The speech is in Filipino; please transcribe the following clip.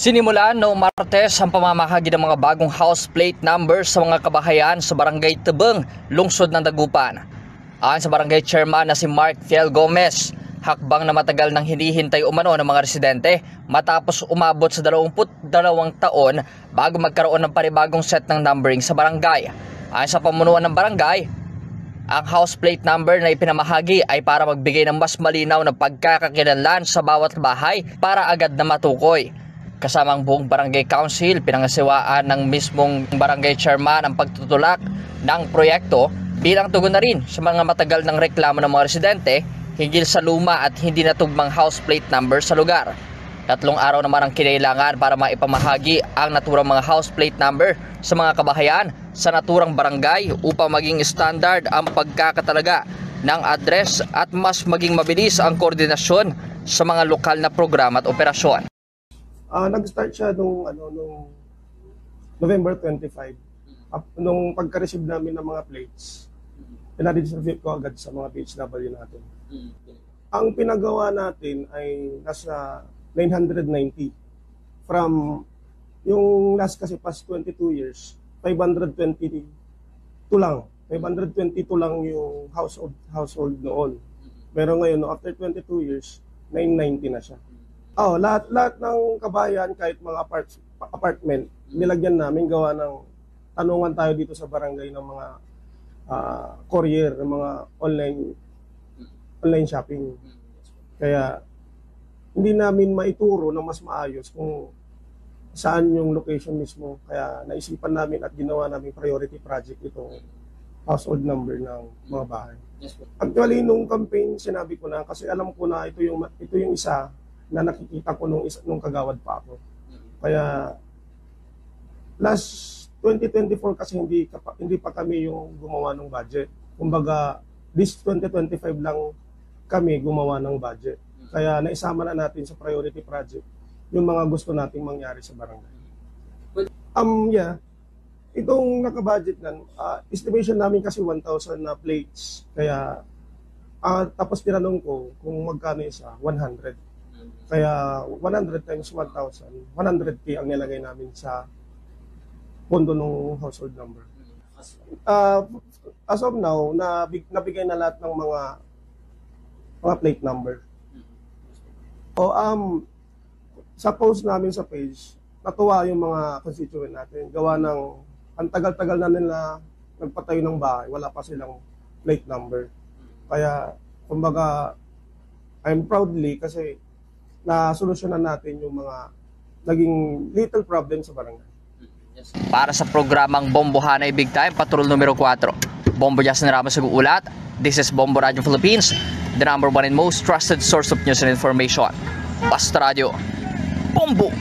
Sinimulan noong Martes ang pamamahagi ng mga bagong house plate numbers sa mga kabahayan sa Barangay Tebeng, lungsod ng Dagupan. Ayon sa barangay chairman na si Mark Fiel Gomez, hakbang na matagal nang hinihintay umano ng mga residente matapos umabot sa 22 taon bago magkaroon ng panibagong set ng numbering sa barangay. Ayon sa pamunuan ng barangay, ang house plate number na ipinamahagi ay para magbigay ng mas malinaw na pagkakakilanlan sa bawat bahay para agad na matukoy. Kasama ang buong barangay council, pinangasiwaan ng mismong barangay chairman ang pagtutulak ng proyekto bilang tugon na rin sa mga matagal ng reklamo ng mga residente hinggil sa luma at hindi natugmang house plate number sa lugar. 3 araw naman ang kinailangan para maipamahagi ang naturang mga house plate number sa mga kabahayan sa naturang barangay upang maging standard ang pagkakatalaga ng address at mas maging mabilis ang koordinasyon sa mga lokal na programa at operasyon. Nag-start siya nung November 25. Nung pagka-receive namin ng mga plates, pinadistribute ko agad sa mga PHW natin. Ang pinagawa natin ay nasa 990. From yung last kasi past 22 years, 522 lang. 522 lang yung household noon. Pero ngayon, after 22 years, 990 na siya. Lahat ng kabayan, kahit mga apartment, nilagyan namin gawa ng tanungan tayo dito sa barangay ng mga courier, ng mga online shopping. Kaya hindi namin maituro na mas maayos kung saan yung location mismo. Kaya naisipan namin at ginawa namin priority project itong household number ng mga bahay. Actually, nung campaign, sinabi ko na kasi alam ko na ito yung isa na nakikita ko nung kagawad pa ako. Kaya last 2024 kasi hindi pa kami yung gumawa ng budget. Kumbaga, this 2025 lang kami gumawa ng budget. Kaya naisama na natin sa priority project yung mga gusto nating mangyari sa barangay. Itong nakabudget nan, estimation namin kasi 1,000 na plates. Kaya tapos tinanong ko kung magkano isa, 100. Kaya 100 times 1,000, 100K ang nilagay namin sa pondo ng household number. As of now, nabigay na lahat ng mga plate number. Sa post namin sa page, natuwa yung mga constituent natin. Gawa ng, ang tagal-tagal na nila nagpatayo ng bahay, wala pa silang plate number. Kaya, kumbaga, I'm proudly kasi na-solusyonan natin yung mga naging little problem sa barangay. Para sa programang Bombo Hanay Big Time, Patrol numero 4, Bombo Justin Ramos nag-uulat. This is Bombo Radio Philippines, the #1 and most trusted source of news and information. Basta Radio, Bombo!